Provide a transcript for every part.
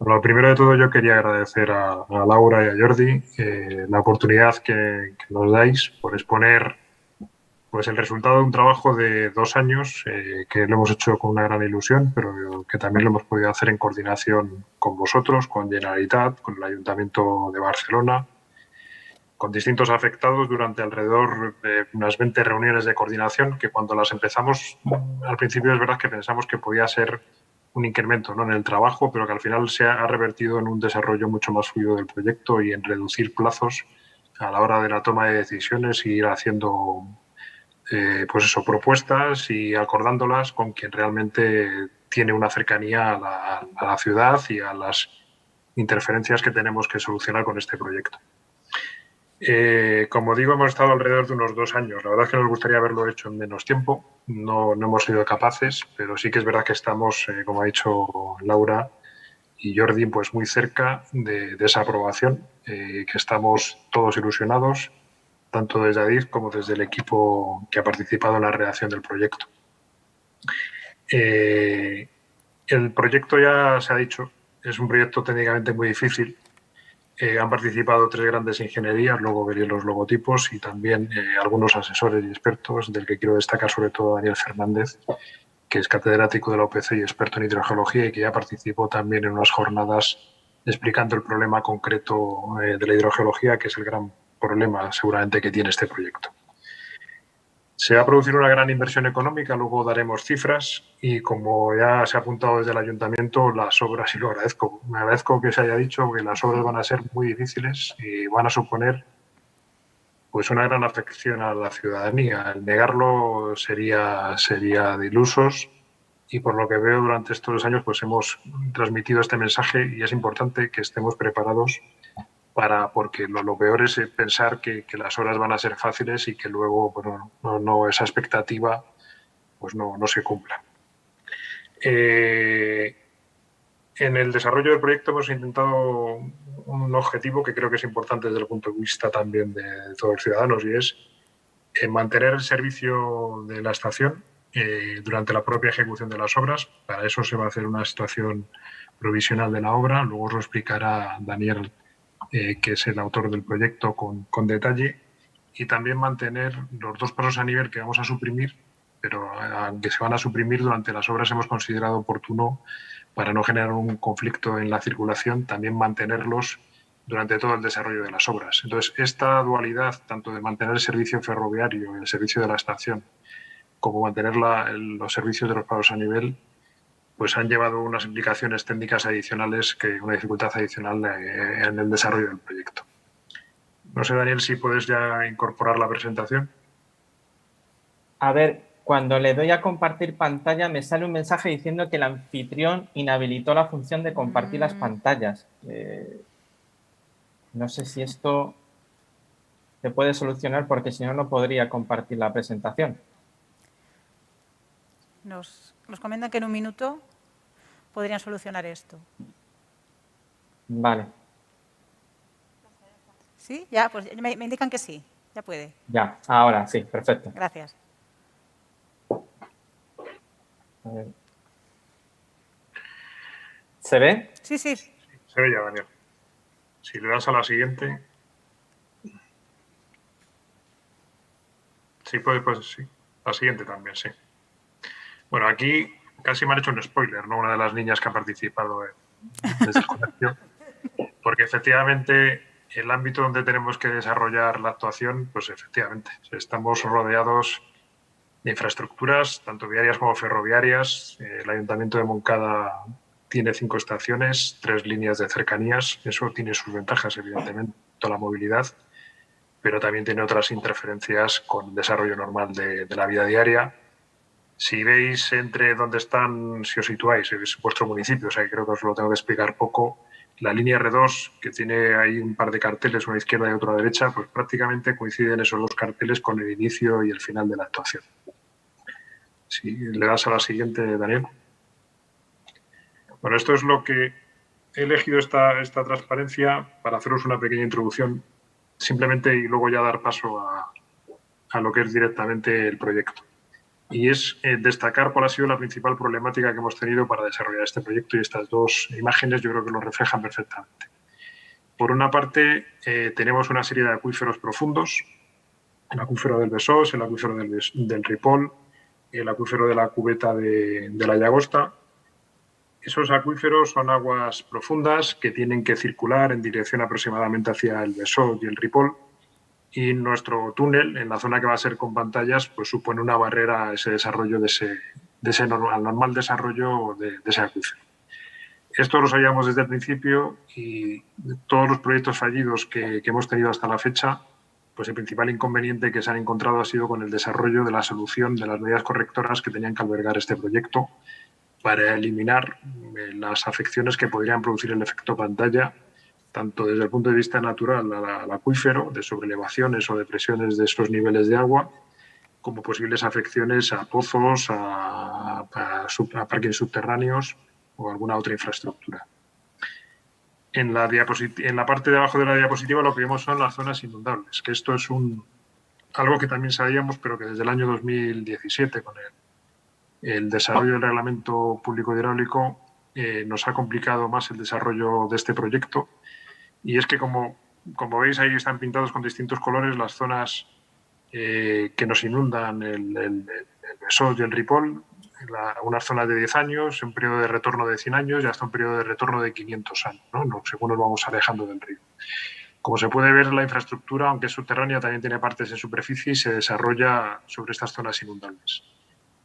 Lo primero de todo, yo quería agradecer a Laura y a Jordi la oportunidad que nos dais por exponer pues, el resultado de un trabajo de 2 años que lo hemos hecho con una gran ilusión, pero que también lo hemos podido hacer en coordinación con vosotros, con Generalitat, con el Ayuntamiento de Barcelona, con distintos afectados durante alrededor de unas 20 reuniones de coordinación que cuando las empezamos, al principio es verdad que pensamos que podía ser un incremento, ¿no?, en el trabajo, pero que al final se ha revertido en un desarrollo mucho más fluido del proyecto y en reducir plazos a la hora de la toma de decisiones y ir haciendo pues eso, propuestas y acordándolas con quien realmente tiene una cercanía a la ciudad y a las interferencias que tenemos que solucionar con este proyecto. Como digo, hemos estado alrededor de unos 2 años. La verdad es que nos gustaría haberlo hecho en menos tiempo. No hemos sido capaces, pero sí que es verdad que estamos, como ha dicho Laura y Jordi, pues muy cerca de esa aprobación, que estamos todos ilusionados, tanto desde ADIF como desde el equipo que ha participado en la redacción del proyecto. El proyecto, ya se ha dicho, es un proyecto técnicamente muy difícil. Han participado 3 grandes ingenierías, luego veréis los logotipos, y también algunos asesores y expertos, del que quiero destacar sobre todo a Daniel Fernández, que es catedrático de la UPC y experto en hidrogeología y que ya participó también en unas jornadas explicando el problema concreto de la hidrogeología, que es el gran problema seguramente que tiene este proyecto. Se va a producir una gran inversión económica, luego daremos cifras y, como ya se ha apuntado desde el ayuntamiento, las obras, y lo agradezco, me agradezco que se haya dicho que las obras van a ser muy difíciles y van a suponer pues una gran afección a la ciudadanía. El negarlo sería de ilusos, y por lo que veo durante estos 2 años pues hemos transmitido este mensaje y es importante que estemos preparados porque lo peor es pensar que las horas van a ser fáciles y que luego bueno, no esa expectativa pues no se cumpla. En el desarrollo del proyecto hemos intentado un objetivo que creo que es importante desde el punto de vista también de todos los ciudadanos, y es mantener el servicio de la estación durante la propia ejecución de las obras. Para eso se va a hacer una situación provisional de la obra, luego os lo explicará Daniel, que es el autor del proyecto, con detalle, y también mantener los 2 pasos a nivel que vamos a suprimir, pero aunque se van a suprimir durante las obras, hemos considerado oportuno, para no generar un conflicto en la circulación, también mantenerlos durante todo el desarrollo de las obras. Entonces, esta dualidad, tanto de mantener el servicio ferroviario, el servicio de la estación, como mantener los servicios de los pasos a nivel, pues han llevado unas implicaciones técnicas adicionales, una dificultad adicional en el desarrollo del proyecto. No sé, Daniel, si puedes ya incorporar la presentación. A ver, cuando le doy a compartir pantalla me sale un mensaje diciendo que el anfitrión inhabilitó la función de compartir las pantallas. No sé si esto se puede solucionar, porque si no, no podría compartir la presentación. Nos comentan que en un minuto podrían solucionar esto. Vale. ¿Sí? Ya, pues me indican que sí. Ya puede. Ya, ahora sí, perfecto. Gracias. A ver. ¿Se ve? Sí, sí. Se ve ya, Daniel. Si le das a la siguiente. Sí, pues sí. La siguiente también, sí. Bueno, aquí casi me han hecho un spoiler, ¿no? Una de las niñas que ha participado desde el colegio, porque efectivamente el ámbito donde tenemos que desarrollar la actuación, pues efectivamente, estamos rodeados de infraestructuras, tanto viarias como ferroviarias. El Ayuntamiento de Moncada tiene 5 estaciones, 3 líneas de cercanías. Eso tiene sus ventajas, evidentemente, toda la movilidad, pero también tiene otras interferencias con el desarrollo normal de la vida diaria. Si veis entre dónde están, si os situáis, es vuestro municipio, o sea, creo que os lo tengo que explicar poco. La línea R2, que tiene ahí un par de carteles, una a izquierda y otra a derecha, pues prácticamente coinciden esos 2 carteles con el inicio y el final de la actuación. Si le das a la siguiente, Daniel. Bueno, esto es lo que he elegido, esta transparencia, para haceros una pequeña introducción, simplemente, y luego ya dar paso a lo que es directamente el proyecto. y es destacar cuál ha sido la principal problemática que hemos tenido para desarrollar este proyecto, y estas dos imágenes yo creo que lo reflejan perfectamente. Por una parte, tenemos una serie de acuíferos profundos, el acuífero del Besós, el acuífero del Ripoll, el acuífero de la cubeta de la Llagosta. Esos acuíferos son aguas profundas que tienen que circular en dirección aproximadamente hacia el Besós y el Ripoll, y nuestro túnel, en la zona que va a ser con pantallas, pues supone una barrera a ese desarrollo al normal desarrollo de ese acuífero. Esto lo sabíamos desde el principio, y todos los proyectos fallidos que hemos tenido hasta la fecha, pues el principal inconveniente que se han encontrado ha sido con el desarrollo de la solución de las medidas correctoras que tenían que albergar este proyecto para eliminar las afecciones que podrían producir el efecto pantalla, tanto desde el punto de vista natural al acuífero, de sobrelevaciones o depresiones de esos niveles de agua, como posibles afecciones a pozos, a parques subterráneos o alguna otra infraestructura. En la parte de abajo de la diapositiva lo que vemos son las zonas inundables, que esto es algo que también sabíamos, pero que desde el año 2017, con el desarrollo del Reglamento Público Hidráulico, nos ha complicado más el desarrollo de este proyecto. Y es que, como veis, ahí están pintados con distintos colores las zonas que nos inundan el Besós y el Ripoll, unas zonas de 10 años, un periodo de retorno de 100 años y hasta un periodo de retorno de 500 años, ¿no? Según nos vamos alejando del río. Como se puede ver, la infraestructura, aunque es subterránea, también tiene partes en superficie y se desarrolla sobre estas zonas inundables.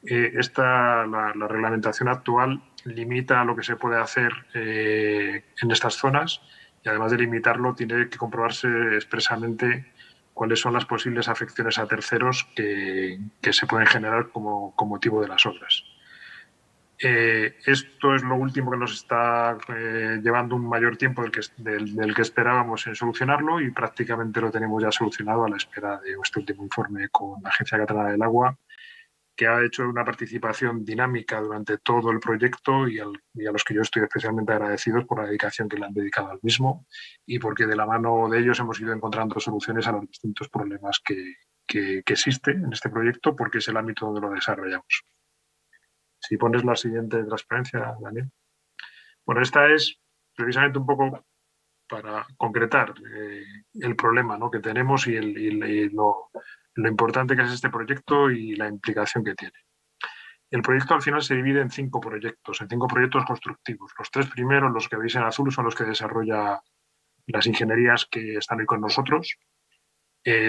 La reglamentación actual limita lo que se puede hacer en estas zonas, y además de limitarlo, tiene que comprobarse expresamente cuáles son las posibles afecciones a terceros que se pueden generar con motivo de las obras. Esto es lo último que nos está llevando un mayor tiempo del que esperábamos en solucionarlo, y prácticamente lo tenemos ya solucionado a la espera de este último informe con la Agencia Catalana del Agua, que ha hecho una participación dinámica durante todo el proyecto, y a los que yo estoy especialmente agradecido por la dedicación que le han dedicado al mismo, y porque de la mano de ellos hemos ido encontrando soluciones a los distintos problemas que existen en este proyecto, porque es el ámbito donde lo desarrollamos. Si pones la siguiente transparencia, Daniel. Bueno, esta es precisamente un poco para concretar el problema, ¿no?, que tenemos y lo importante que es este proyecto y la implicación que tiene. El proyecto al final se divide en 5 proyectos constructivos. Los 3 primeros, los que veis en azul, son los que desarrolla las ingenierías que están hoy con nosotros.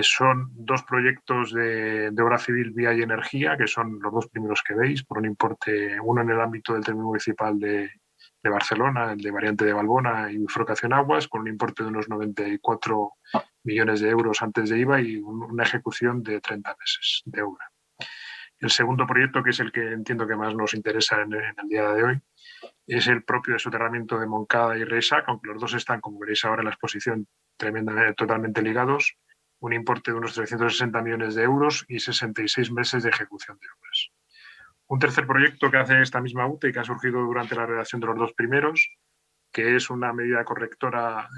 Son 2 proyectos de obra civil, vía y energía, que son los 2 primeros que veis, por un importe, uno en el ámbito del término municipal de Barcelona, el de Variante de Valbona y Bifurcación Aguas, con un importe de unos 94 millones de euros antes de IVA y una ejecución de 30 meses de obra. El segundo proyecto, que es el que entiendo que más nos interesa en el día de hoy, es el propio de soterramiento de Moncada y Reisac, aunque los dos están, como veréis ahora en la exposición, totalmente ligados, un importe de unos 360 millones de euros y 66 meses de ejecución de obras. Un tercer proyecto que hace esta misma UTE y que ha surgido durante la redacción de los 2 primeros, que es una medida correctora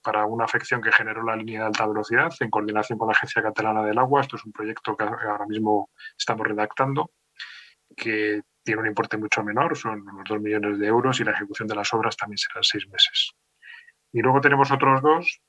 para una afección que generó la línea de alta velocidad en coordinación con la Agencia Catalana del Agua. Esto es un proyecto que ahora mismo estamos redactando, que tiene un importe mucho menor, son unos 2 millones de euros, y la ejecución de las obras también será 6 meses. Y luego tenemos otros 2.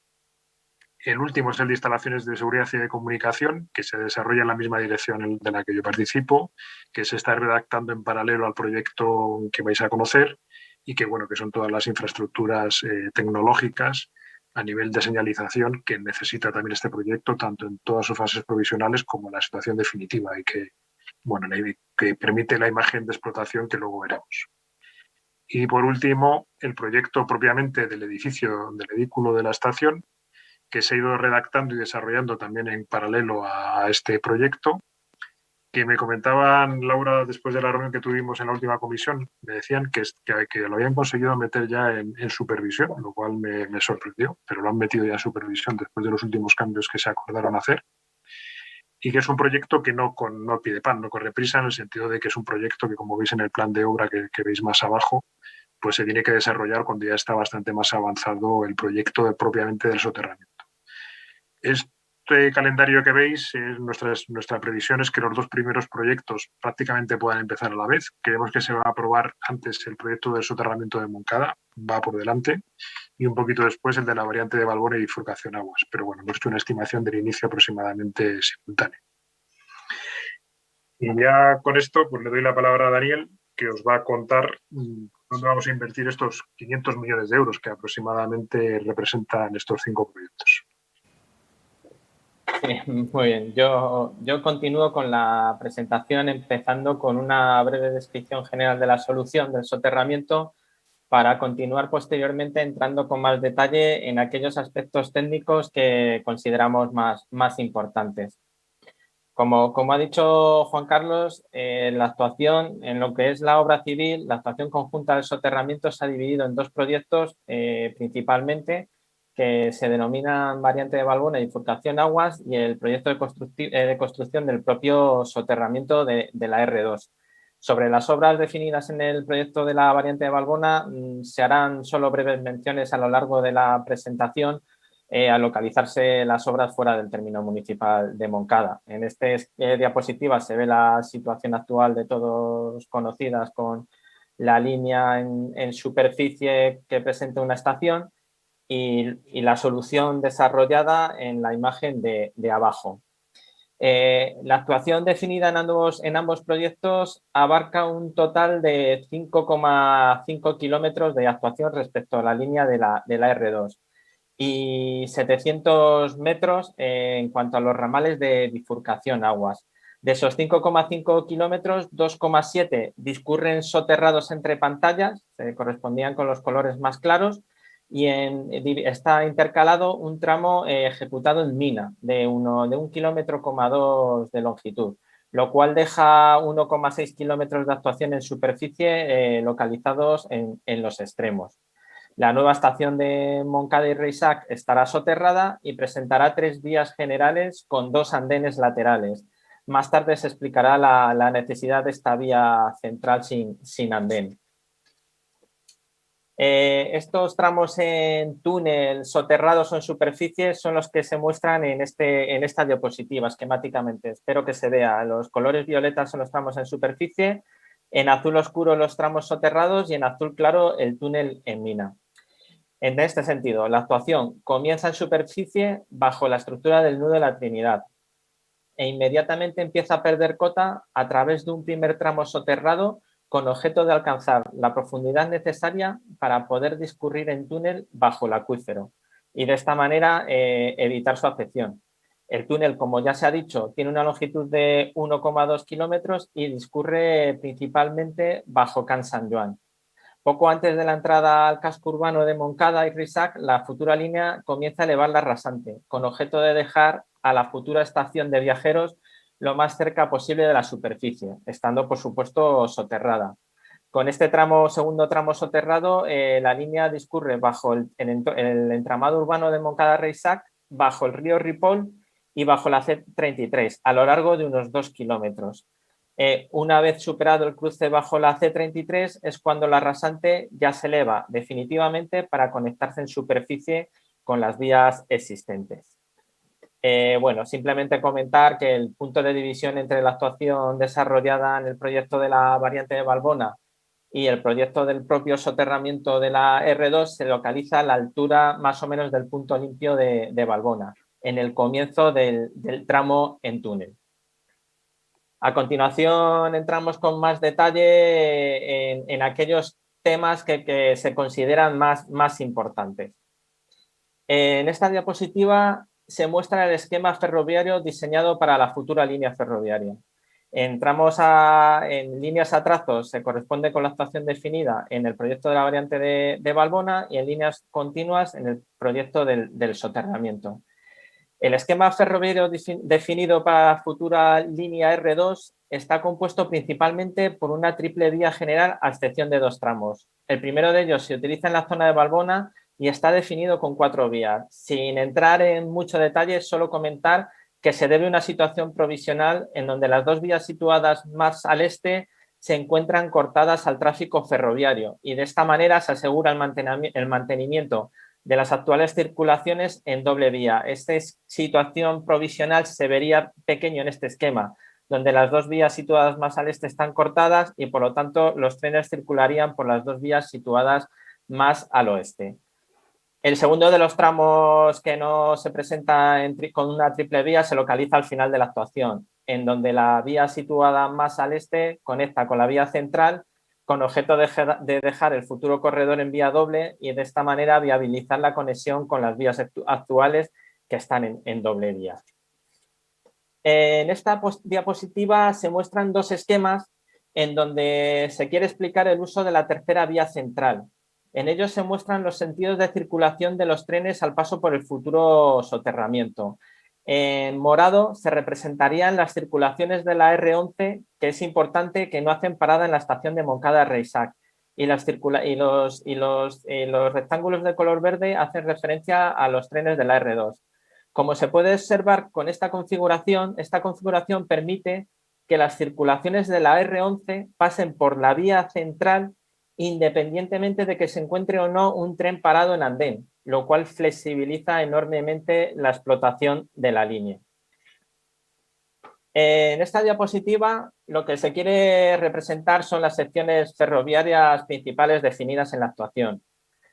El último es el de instalaciones de seguridad y de comunicación, que se desarrolla en la misma dirección de la que yo participo, que se está redactando en paralelo al proyecto que vais a conocer, y que son todas las infraestructuras tecnológicas a nivel de señalización que necesita también este proyecto, tanto en todas sus fases provisionales como en la situación definitiva, y que permite la imagen de explotación que luego veremos. Y por último, el proyecto propiamente del edificio, del edículo de la estación, que se ha ido redactando y desarrollando también en paralelo a este proyecto, que me comentaban, Laura, después de la reunión que tuvimos en la última comisión, me decían que lo habían conseguido meter ya en supervisión, lo cual me sorprendió, pero lo han metido ya en supervisión después de los últimos cambios que se acordaron hacer, y que es un proyecto que no pide pan, no corre prisa, en el sentido de que es un proyecto que, como veis en el plan de obra que veis más abajo, pues se tiene que desarrollar cuando ya está bastante más avanzado el proyecto propiamente del soterramiento. este calendario que veis, nuestra previsión es que los dos primeros proyectos prácticamente puedan empezar a la vez. Creemos que se va a aprobar antes el proyecto del soterramiento de Moncada, va por delante, y un poquito después el de la variante de Valbona y bifurcación aguas. Pero bueno, hemos hecho una estimación del inicio aproximadamente simultáneo. Y ya con esto, pues le doy la palabra a Daniel, que os va a contar dónde vamos a invertir estos 500 millones de euros que aproximadamente representan estos 5 proyectos. Sí, muy bien. Yo continúo con la presentación empezando con una breve descripción general de la solución del soterramiento para continuar posteriormente entrando con más detalle en aquellos aspectos técnicos que consideramos más importantes. Como ha dicho Juan Carlos, la actuación en lo que es la obra civil, la actuación conjunta del soterramiento se ha dividido en dos proyectos principalmente que se denominan variante de Valbona y bifurcación aguas y el proyecto de construcción del propio soterramiento de la R2. Sobre las obras definidas en el proyecto de la variante de Valbona se harán solo breves menciones a lo largo de la presentación al localizarse las obras fuera del término municipal de Moncada. En esta diapositiva se ve la situación actual de todos conocidas con la línea en superficie que presenta una estación y la solución desarrollada en la imagen de abajo. La actuación definida en ambos proyectos abarca un total de 5,5 kilómetros de actuación respecto a la línea de la R2 y 700 metros en cuanto a los ramales de bifurcación aguas. De esos 5,5 kilómetros, 2,7 discurren soterrados entre pantallas, se correspondían con los colores más claros, y está intercalado un tramo ejecutado en mina de 1,2 kilómetros de longitud, lo cual deja 1,6 kilómetros de actuación en superficie localizados en los extremos. La nueva estación de Moncada y Reixac estará soterrada y presentará 3 vías generales con 2 andenes laterales. Más tarde se explicará la necesidad de esta vía central sin andén. Estos tramos en túnel, soterrados o en superficie son los que se muestran en esta diapositiva esquemáticamente. Espero que se vea. Los colores violetas son los tramos en superficie, en azul oscuro los tramos soterrados y en azul claro el túnel en mina. En este sentido, la actuación comienza en superficie bajo la estructura del nudo de la Trinidad e inmediatamente empieza a perder cota a través de un primer tramo soterrado con objeto de alcanzar la profundidad necesaria para poder discurrir en túnel bajo el acuífero y de esta manera evitar su afección. El túnel, como ya se ha dicho, tiene una longitud de 1,2 kilómetros y discurre principalmente bajo Can San Joan. Poco antes de la entrada al casco urbano de Moncada y Reixac, la futura línea comienza a elevar la rasante, con objeto de dejar a la futura estación de viajeros lo más cerca posible de la superficie, estando, por supuesto, soterrada. Con este segundo tramo soterrado, la línea discurre bajo el entramado urbano de Moncada-Reixac, bajo el río Ripoll y bajo la C33, a lo largo de unos 2 kilómetros. Una vez superado el cruce bajo la C33 es cuando la rasante ya se eleva definitivamente para conectarse en superficie con las vías existentes. Bueno, simplemente comentar que el punto de división entre la actuación desarrollada en el proyecto de la variante de Valbona y el proyecto del propio soterramiento de la R2 se localiza a la altura más o menos del punto limpio de Valbona, en el comienzo del tramo en túnel. A continuación entramos con más detalle en aquellos temas que se consideran más importantes. En esta diapositiva se muestra el esquema ferroviario diseñado para la futura línea ferroviaria. En líneas a trazos se corresponde con la actuación definida en el proyecto de la variante de Valbona y en líneas continuas en el proyecto del soterramiento. El esquema ferroviario definido para la futura línea R2 está compuesto principalmente por una triple vía general a excepción de 2 tramos. El primero de ellos se utiliza en la zona de Valbona y está definido con 4 vías. Sin entrar en mucho detalle, solo comentar que se debe a una situación provisional en donde las 2 vías situadas más al este se encuentran cortadas al tráfico ferroviario y de esta manera se asegura el mantenimiento de las actuales circulaciones en doble vía. Esta situación provisional se vería pequeño en este esquema, donde las dos vías situadas más al este están cortadas y por lo tanto los trenes circularían por las dos vías situadas más al oeste. El segundo de los tramos que no se presenta con una triple vía se localiza al final de la actuación, en donde la vía situada más al este conecta con la vía central con objeto de dejar el futuro corredor en vía doble y de esta manera viabilizar la conexión con las vías actuales que están en doble vía. En esta diapositiva se muestran dos esquemas en donde se quiere explicar el uso de la tercera vía central. En ellos se muestran los sentidos de circulación de los trenes al paso por el futuro soterramiento. En morado se representarían las circulaciones de la R11, que es importante que no hacen parada en la estación de Montcada-Reixac. Y los rectángulos de color verde hacen referencia a los trenes de la R2. Como se puede observar con esta configuración permite que las circulaciones de la R11 pasen por la vía central independientemente de que se encuentre o no un tren parado en andén, lo cual flexibiliza enormemente la explotación de la línea. En esta diapositiva lo que se quiere representar son las secciones ferroviarias principales definidas en la actuación.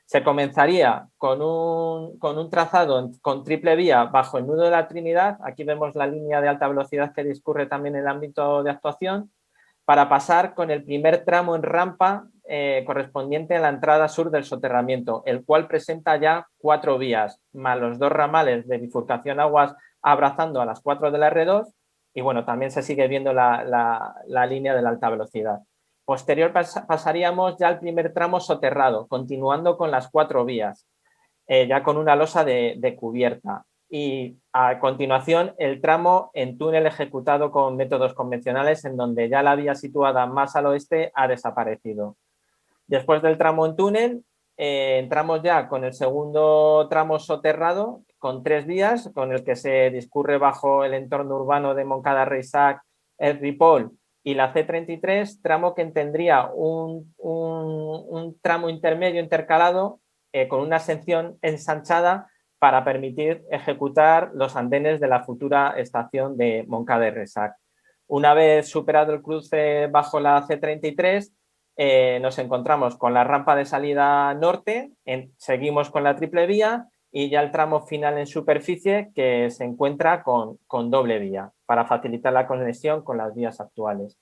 Se comenzaría con un trazado con triple vía bajo el nudo de la Trinidad. Aquí vemos la línea de alta velocidad que discurre también en el ámbito de actuación, para pasar con el primer tramo en rampa correspondiente a la entrada sur del soterramiento, el cual presenta ya 4 vías, más los 2 ramales de bifurcación aguas abrazando a las 4 de la R2 y bueno, también se sigue viendo la línea de la alta velocidad. Posterior pasaríamos ya al primer tramo soterrado, continuando con las 4 vías, ya con una losa de cubierta. Y a continuación el tramo en túnel ejecutado con métodos convencionales en donde ya la vía situada más al oeste ha desaparecido. Después del tramo en túnel entramos ya con el segundo tramo soterrado con 3 vías con el que se discurre bajo el entorno urbano de Montcada-Reixac, el Ripoll y la C33, tramo que tendría un tramo intermedio intercalado con una sección ensanchada para permitir ejecutar los andenes de la futura estación de Montcada-Reixac. Una vez superado el cruce bajo la C33, nos encontramos con la rampa de salida norte, seguimos con la triple vía y ya el tramo final en superficie que se encuentra con doble vía para facilitar la conexión con las vías actuales.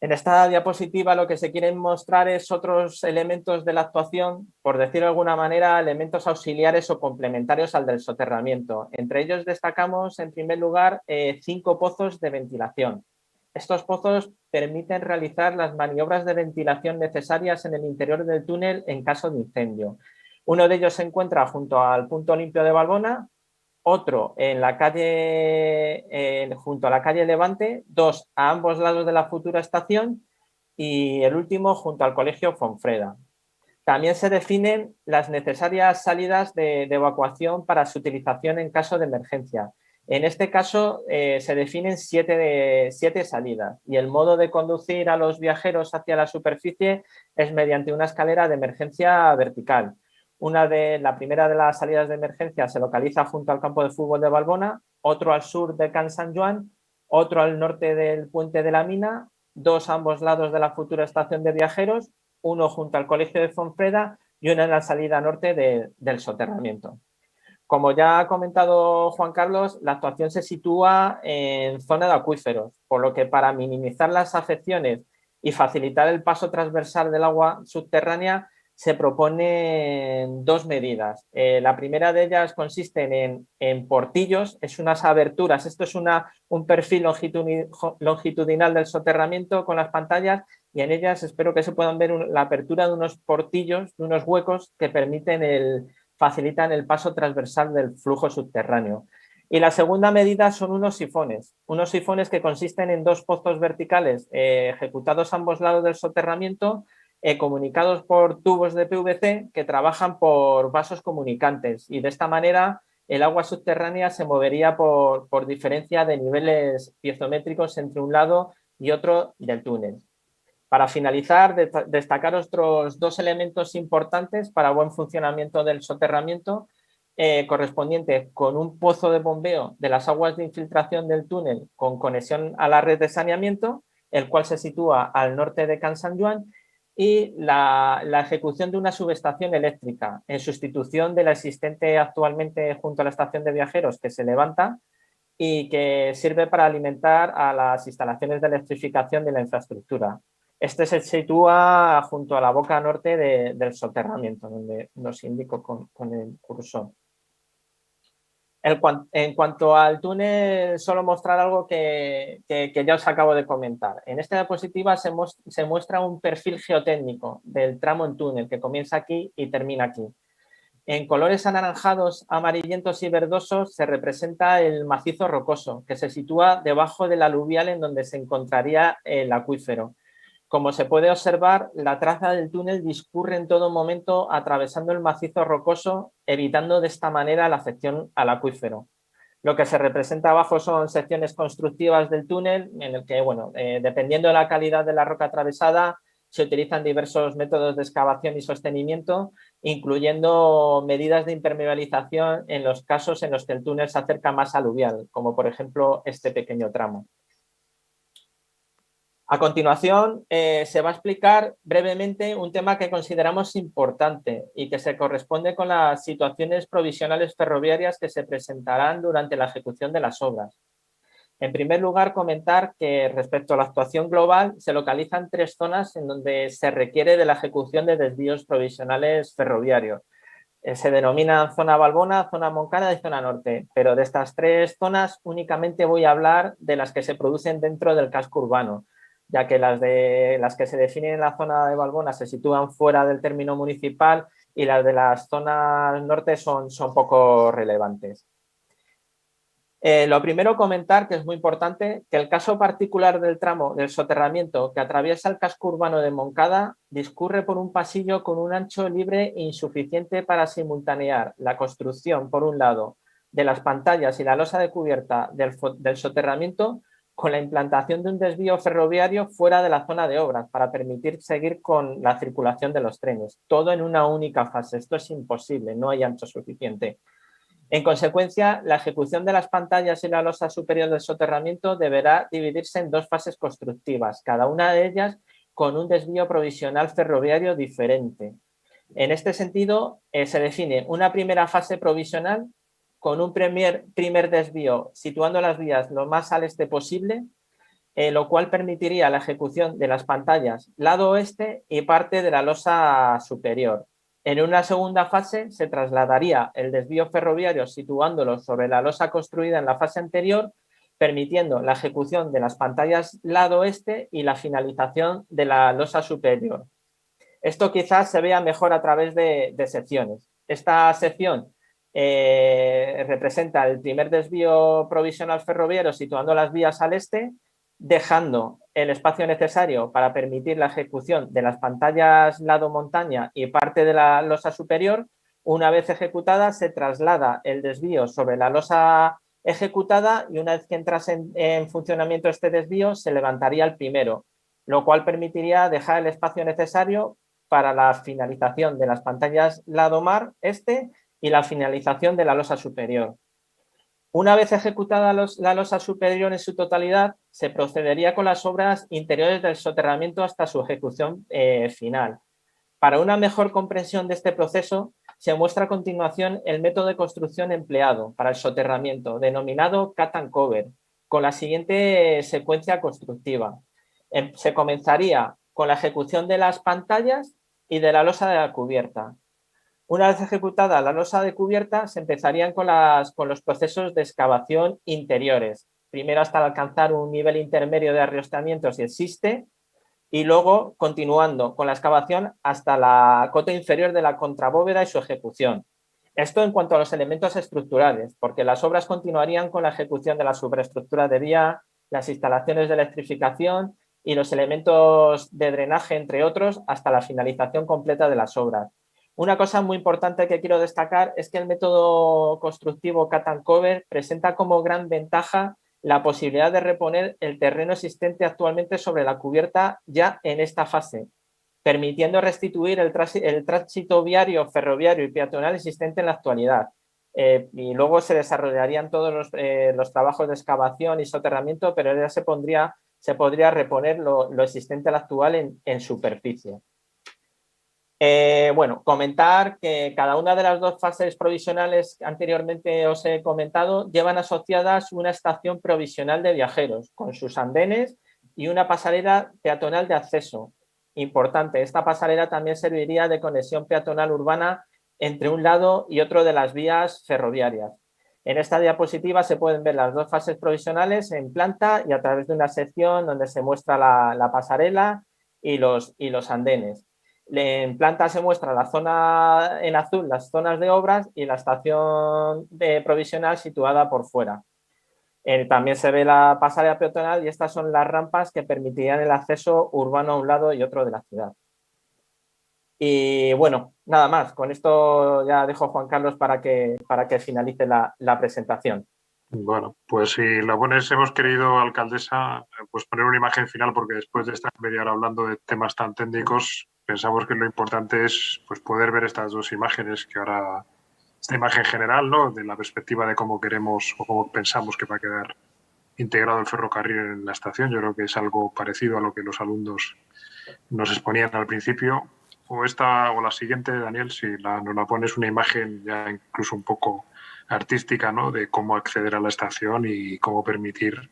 En esta diapositiva lo que se quieren mostrar es otros elementos de la actuación, por decirlo de alguna manera, elementos auxiliares o complementarios al del soterramiento. Entre ellos destacamos, en primer lugar, 5 pozos de ventilación. Estos pozos permiten realizar las maniobras de ventilación necesarias en el interior del túnel en caso de incendio. Uno de ellos se encuentra junto al punto limpio de Valbona, otro en la calle, junto a la calle Levante, 2 a ambos lados de la futura estación y el último junto al colegio Fonfreda. También se definen las necesarias salidas de evacuación para su utilización en caso de emergencia. En este caso se definen 7 salidas y el modo de conducir a los viajeros hacia la superficie es mediante una escalera de emergencia vertical. La primera de las salidas de emergencia se localiza junto al campo de fútbol de Valbona, otro al sur de Can San Joan, otro al norte del puente de la Mina, 2 a ambos lados de la futura estación de viajeros, uno junto al colegio de Fonfreda y una en la salida norte del soterramiento. Como ya ha comentado Juan Carlos, la actuación se sitúa en zona de acuíferos, por lo que para minimizar las afecciones y facilitar el paso transversal del agua subterránea se proponen 2 medidas. La primera de ellas consiste en portillos, es unas aberturas. Esto es un perfil longitudinal del soterramiento con las pantallas y en ellas espero que se puedan ver la apertura de unos portillos, de unos huecos que facilitan el paso transversal del flujo subterráneo. Y la segunda medida son unos sifones que consisten en 2 pozos verticales ejecutados a ambos lados del soterramiento, comunicados por tubos de PVC que trabajan por vasos comunicantes y de esta manera el agua subterránea se movería por diferencia de niveles piezométricos entre un lado y otro del túnel. Para finalizar, destacar otros 2 elementos importantes para buen funcionamiento del soterramiento, correspondiente con un pozo de bombeo de las aguas de infiltración del túnel con conexión a la red de saneamiento, el cual se sitúa al norte de Can San Juan, y la ejecución de una subestación eléctrica en sustitución de la existente actualmente junto a la estación de viajeros, que se levanta y que sirve para alimentar a las instalaciones de electrificación de la infraestructura. Este se sitúa junto a la boca norte del soterramiento, donde nos indico con el cursor. En cuanto al túnel, solo mostrar algo que ya os acabo de comentar. En esta diapositiva se muestra un perfil geotécnico del tramo en túnel que comienza aquí y termina aquí. En colores anaranjados, amarillentos y verdosos se representa el macizo rocoso, que se sitúa debajo del aluvial en donde se encontraría el acuífero. Como se puede observar, la traza del túnel discurre en todo momento atravesando el macizo rocoso, evitando de esta manera la afección al acuífero. Lo que se representa abajo son secciones constructivas del túnel, en el que, bueno, dependiendo de la calidad de la roca atravesada, se utilizan diversos métodos de excavación y sostenimiento, incluyendo medidas de impermeabilización en los casos en los que el túnel se acerca más aluvial, como por ejemplo este pequeño tramo. A continuación, se va a explicar brevemente un tema que consideramos importante y que se corresponde con las situaciones provisionales ferroviarias que se presentarán durante la ejecución de las obras. En primer lugar, comentar que respecto a la actuación global se localizan 3 zonas en donde se requiere de la ejecución de desvíos provisionales ferroviarios. Se denominan zona Valbona, zona Moncada y zona norte, pero de estas 3 zonas únicamente voy a hablar de las que se producen dentro del casco urbano, ya que las que se definen en la zona de Valbona se sitúan fuera del término municipal y las de las zonas norte son poco relevantes. Lo primero, comentar, que es muy importante, que el caso particular del tramo del soterramiento que atraviesa el casco urbano de Moncada discurre por un pasillo con un ancho libre insuficiente para simultanear la construcción, por un lado, de las pantallas y la losa de cubierta del soterramiento con la implantación de un desvío ferroviario fuera de la zona de obras para permitir seguir con la circulación de los trenes. Todo en una única fase. Esto es imposible, no hay ancho suficiente. En consecuencia, la ejecución de las pantallas y la losa superior del soterramiento deberá dividirse en 2 fases constructivas, cada una de ellas con un desvío provisional ferroviario diferente. En este sentido, se define una primera fase provisional con un primer desvío situando las vías lo más al este posible, lo cual permitiría la ejecución de las pantallas lado oeste y parte de la losa superior. En una segunda fase se trasladaría el desvío ferroviario situándolo sobre la losa construida en la fase anterior, permitiendo la ejecución de las pantallas lado oeste y la finalización de la losa superior. Esto quizás se vea mejor a través de secciones. Esta sección representa el primer desvío provisional ferroviario situando las vías al este, dejando el espacio necesario para permitir la ejecución de las pantallas lado montaña y parte de la losa superior. Una vez ejecutada, se traslada el desvío sobre la losa ejecutada y una vez que entrase en funcionamiento este desvío, se levantaría el primero, lo cual permitiría dejar el espacio necesario para la finalización de las pantallas lado mar este y la finalización de la losa superior. Una vez ejecutada la losa superior en su totalidad, se procedería con las obras interiores del soterramiento hasta su ejecución final. Para una mejor comprensión de este proceso, se muestra a continuación el método de construcción empleado para el soterramiento, denominado cut and cover, con la siguiente secuencia constructiva. Se comenzaría con la ejecución de las pantallas y de la losa de la cubierta. Una vez ejecutada la losa de cubierta, se empezarían con los procesos de excavación interiores, primero hasta alcanzar un nivel intermedio de arriostamiento si existe, y luego continuando con la excavación hasta la cota inferior de la contrabóveda y su ejecución. Esto en cuanto a los elementos estructurales, porque las obras continuarían con la ejecución de la superestructura de vía, las instalaciones de electrificación y los elementos de drenaje, entre otros, hasta la finalización completa de las obras. Una cosa muy importante que quiero destacar es que el método constructivo cut and cover presenta como gran ventaja la posibilidad de reponer el terreno existente actualmente sobre la cubierta ya en esta fase, permitiendo restituir el tránsito viario, ferroviario y peatonal existente en la actualidad. Y luego se desarrollarían todos los trabajos de excavación y soterramiento, pero ya se podría reponer lo existente al actual en superficie. Bueno, comentar que cada una de las dos fases provisionales que anteriormente os he comentado llevan asociadas una estación provisional de viajeros con sus andenes y una pasarela peatonal de acceso. Importante, esta pasarela también serviría de conexión peatonal urbana entre un lado y otro de las vías ferroviarias. En esta diapositiva se pueden ver las dos fases provisionales en planta y a través de una sección donde se muestra la pasarela y los andenes. En planta se muestra la zona en azul, las zonas de obras y la estación provisional situada por fuera. También se ve la pasarela peatonal y estas son las rampas que permitirían el acceso urbano a un lado y otro de la ciudad. Y bueno, nada más. Con esto ya dejo a Juan Carlos para que finalice la presentación. Bueno, pues si lo pones, hemos querido, alcaldesa, pues poner una imagen final, porque después de estar media hora hablando de temas tan técnicos, pensamos que lo importante es pues poder ver estas dos imágenes, que ahora, esta imagen general, ¿no?, de la perspectiva de cómo queremos o cómo pensamos que va a quedar integrado el ferrocarril en la estación. Yo creo que es algo parecido a lo que los alumnos nos exponían al principio. O esta o la siguiente, Daniel, si nos la pones una imagen ya incluso un poco artística, ¿no?, de cómo acceder a la estación y cómo permitir,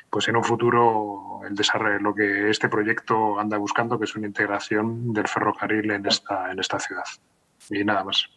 pues en un futuro, el desarrollo, lo que este proyecto anda buscando, que es una integración del ferrocarril en esta ciudad. Y nada más.